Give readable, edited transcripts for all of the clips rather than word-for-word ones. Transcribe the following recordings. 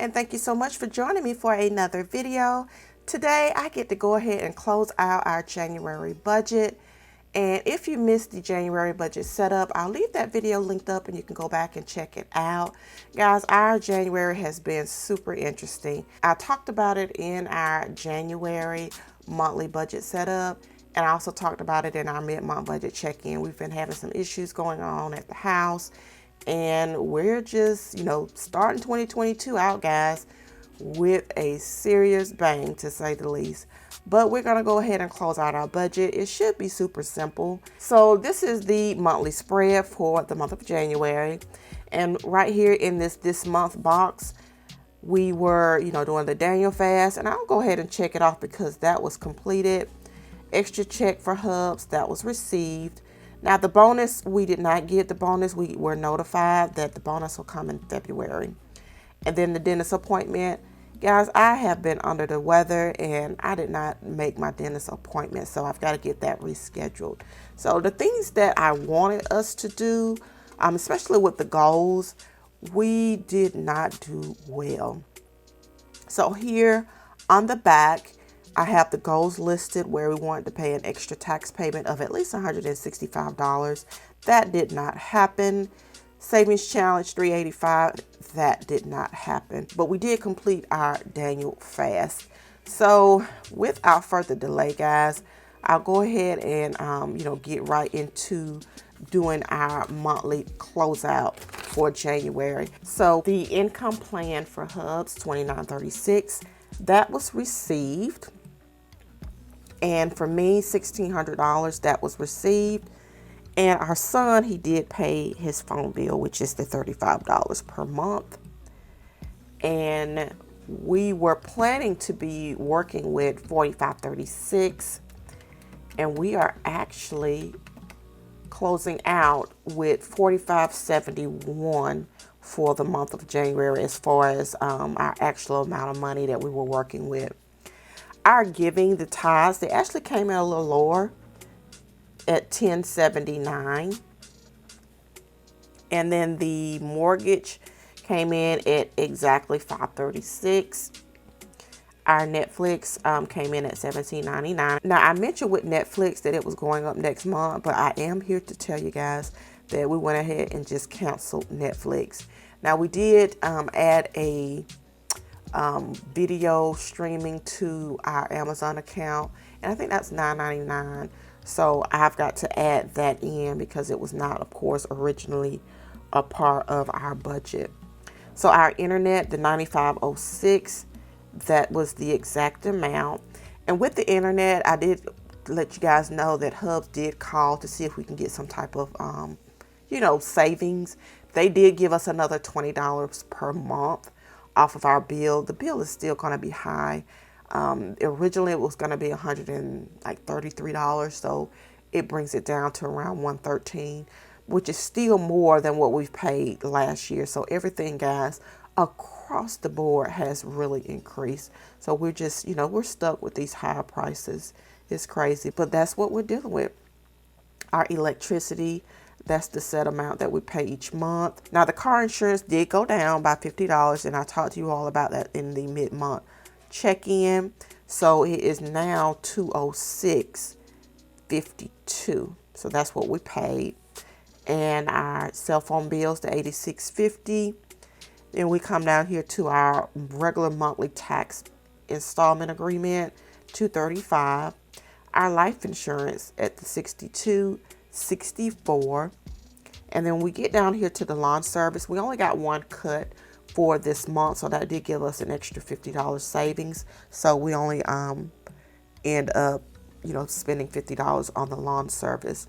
and thank you so much for joining me for another video. Today I get to go ahead and close out our January budget. And if you missed the January budget setup, I'll leave that video linked up and you can go back and check it out. Guys, our January has been super interesting. I talked about it in our January monthly budget setup, and I also talked about it in our mid-month budget check-in. We've been having some issues going on at the house, and we're just, starting 2022 out, guys, with a serious bang, to say the least. But we're going to go ahead and close out our budget. It should be super simple. So this is the monthly spread for the month of January. And right here in this month box, we were, doing the Daniel fast. And I'll go ahead and check it off because that was completed. Extra check for Hubs, that was received. Now the bonus, we did not get the bonus. We were notified that the bonus will come in February. And then the dentist appointment. Guys, I have been under the weather and I did not make my dentist appointment, so I've got to get that rescheduled. So the things that I wanted us to do, especially with the goals, we did not do well. So here on the back, I have the goals listed where we wanted to pay an extra tax payment of at least $165. That did not happen. Savings challenge $385, that did not happen. But we did complete our Daniel fast. So without further delay, guys, I'll go ahead and get right into doing our monthly closeout for January. So the income plan for Hubs, $29.36, that was received. And for me, $1,600, that was received. And our son, he did pay his phone bill, which is the $35 per month. And we were planning to be working with $45.36. And we are actually closing out with $45.71 for the month of January as far as our actual amount of money that we were working with. Our giving, the tithes, they actually came in a little lower at $10.79, and then the mortgage came in at exactly $5.36. Our Netflix came in at $17.99. Now I mentioned with Netflix that it was going up next month, but I am here to tell you guys that we went ahead and just canceled Netflix. Now we did add a video streaming to our Amazon account, and I think that's $9.99. So I've got to add that in because it was not, of course, originally a part of our budget. So our internet, the $95.06, that was the exact amount. And with the internet, I did let you guys know that Hubs did call to see if we can get some type of, savings. They did give us another $20 per month off of our bill. The bill is still going to be high. Originally it was going to be $133, so it brings it down to around $113, which is still more than what we've paid last year. So everything, guys, across the board has really increased. So we're just, we're stuck with these higher prices. It's crazy, but that's what we're dealing with. Our electricity, that's the set amount that we pay each month. Now the car insurance did go down by $50, and I talked to you all about that in the mid-month check-in. So it is now $206.52. So that's what we paid. And our cell phone bills, the $86.50. Then we come down here to our regular monthly tax installment agreement, $235. Our life insurance at the $62.64. And then we get down here to the lawn service. We only got one cut for this month, so that did give us an extra $50 savings. So we only end up spending $50 on the lawn service.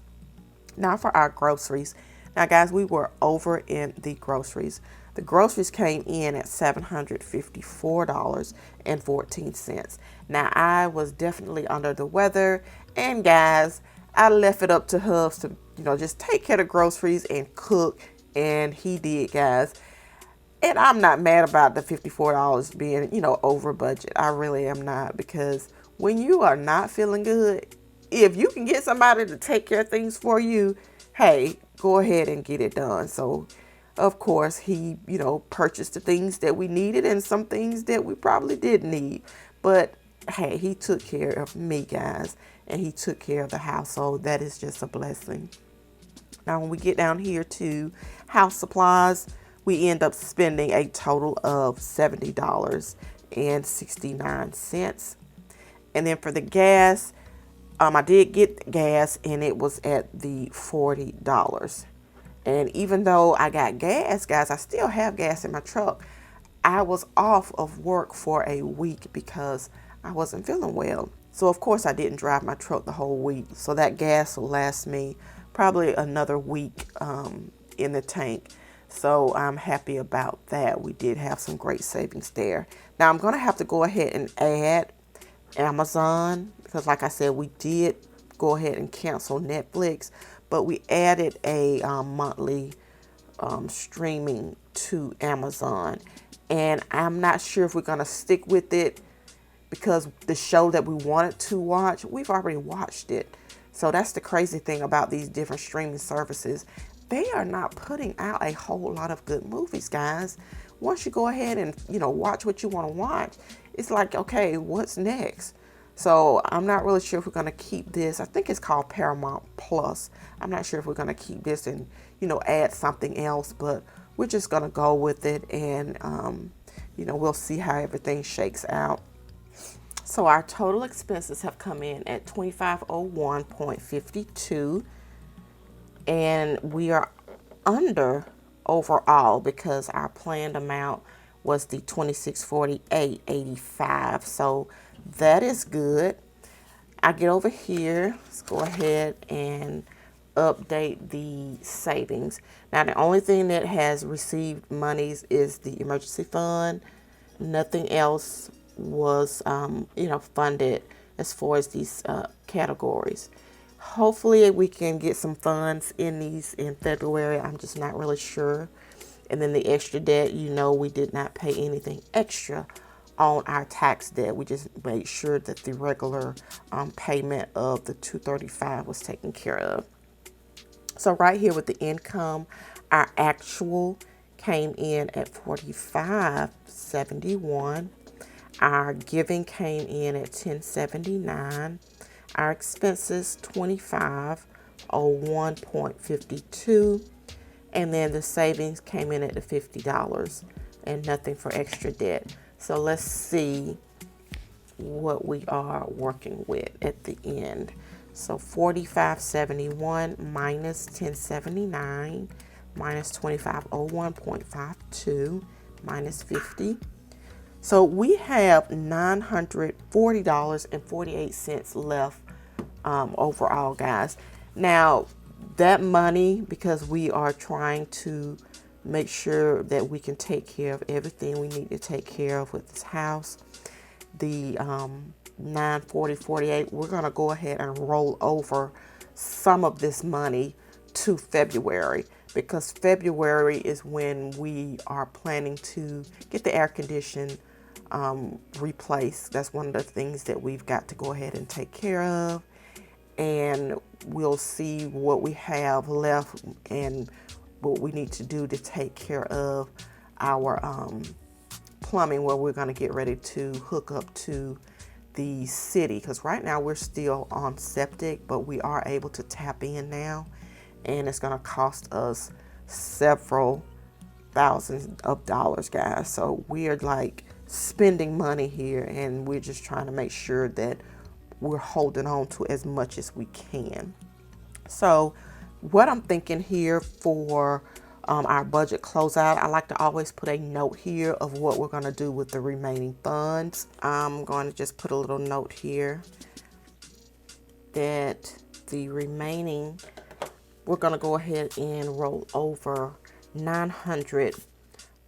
Now for our groceries. Now guys, we were over in the groceries. The groceries came in at $754.14. Now I was definitely under the weather, and guys, I left it up to Hubs to just take care of groceries and cook, and he did, guys. And I'm not mad about the $54 being, over budget. I really am not, because when you are not feeling good, if you can get somebody to take care of things for you, hey, go ahead and get it done. So Of course, he, purchased the things that we needed and some things that we probably didn't need. But hey, he took care of me, guys, and he took care of the household. That is just a blessing. Now, when we get down here to house supplies, we end up spending a total of $70.69. And then for the gas, I did get gas and it was at the $40. And even though I got gas, guys, I still have gas in my truck. I was off of work for a week because I wasn't feeling well. So of course I didn't drive my truck the whole week. So that gas will last me probably another week in the tank. So I'm happy about that. We did have some great savings there. Now I'm going to have to go ahead and add Amazon because like I said, we did go ahead and cancel Netflix, but we added a monthly streaming to Amazon. And I'm not sure if we're going to stick with it because the show that we wanted to watch, we've already watched it. So that's the crazy thing about these different streaming services. They are not putting out a whole lot of good movies, guys. Once you go ahead and, watch what you want to watch, it's like, okay, what's next? So I'm not really sure if we're going to keep this. I think it's called Paramount Plus. I'm not sure if we're going to keep this and, add something else, but we're just going to go with it and, we'll see how everything shakes out. So our total expenses have come in at $2501.52, and we are under overall because our planned amount was the $2648.85. So that is good. I get over here. Let's go ahead and update the savings. Now the only thing that has received monies is the emergency fund. Nothing else was funded as far as these categories. Hopefully we can get some funds in these in February. I'm just not really sure. And then the extra debt, we did not pay anything extra on our tax debt. We just made sure that the regular payment of the $235 was taken care of. So right here with the income, our actual came in at $45.71. Our giving came in at $10.79. Our expenses $2501.52. And then the savings came in at the $50 and nothing for extra debt. So let's see what we are working with at the end. So $45.71 minus $10.79 minus $2501.52 minus 50. So we have $940.48 left overall, guys. Now that money, because we are trying to make sure that we can take care of everything we need to take care of with this house, the $940.48, we're going to go ahead and roll over some of this money to February, because February is when we are planning to get the air condition replaced. That's one of the things that we've got to go ahead and take care of, and we'll see what we have left and what we need to do to take care of our plumbing, where we're going to get ready to hook up to the city, because right now we're still on septic, but we are able to tap in now, and it's going to cost us several thousands of dollars, guys. So we are like spending money here, and we're just trying to make sure that we're holding on to as much as we can. So what I'm thinking here for our budget closeout, I like to always put a note here of what we're going to do with the remaining funds. I'm going to just put a little note here that the remaining, we're going to go ahead and roll over $900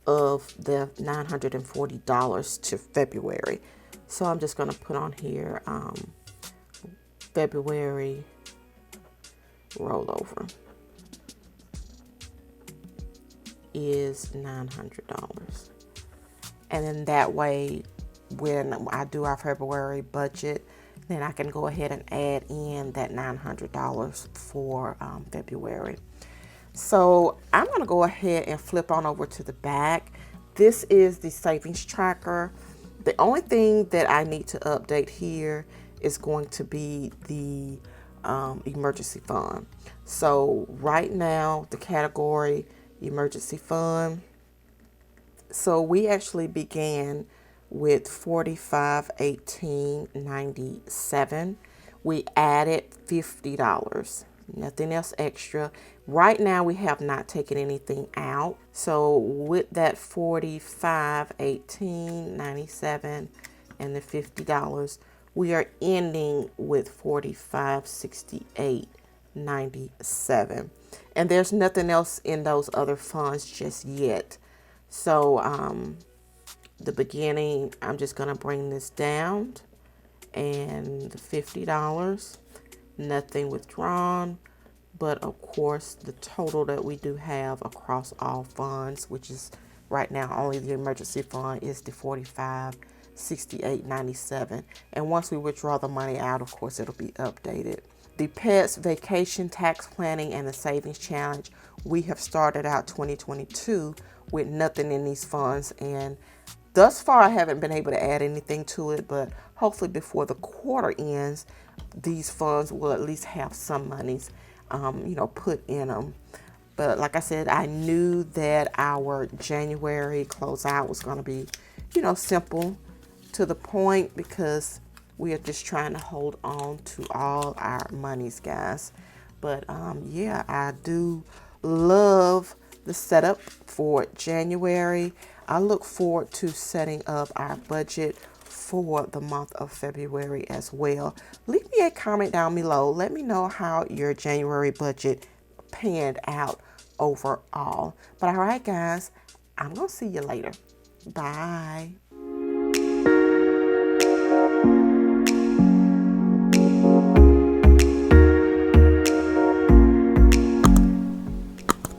of the $940 to February. So I'm just going to put on here February rollover is $900. And then that way, when I do our February budget, then I can go ahead and add in that $900 for February. So I'm going to go ahead and flip on over to the back. This is the savings tracker. The only thing that I need to update here is going to be the emergency fund. So right now, the category emergency fund. So we actually began with 45.18.97. We added $50. Nothing else extra. Right now we have not taken anything out. So with that 45.18.97 and the $50, we are ending with 45.68.97. And there's nothing else in those other funds just yet. So the beginning, I'm just going to bring this down, and the $50, nothing withdrawn, but of course the total that we do have across all funds, which is right now only the emergency fund, is the 45.68.97. And once we withdraw the money out, of course it'll be updated. The pets, vacation, tax planning, and the savings challenge, we have started out 2022 with nothing in these funds, and thus far I haven't been able to add anything to it, but hopefully before the quarter ends, these funds will at least have some monies put in them. But like I said, I knew that our January closeout was going to be simple, to the point, because we are just trying to hold on to all our monies, guys. But yeah, I do love the setup for January. I look forward to setting up our budget for the month of February as well. Leave me a comment down below. Let me know how your January budget panned out overall. But all right, guys, I'm going to see you later. Bye.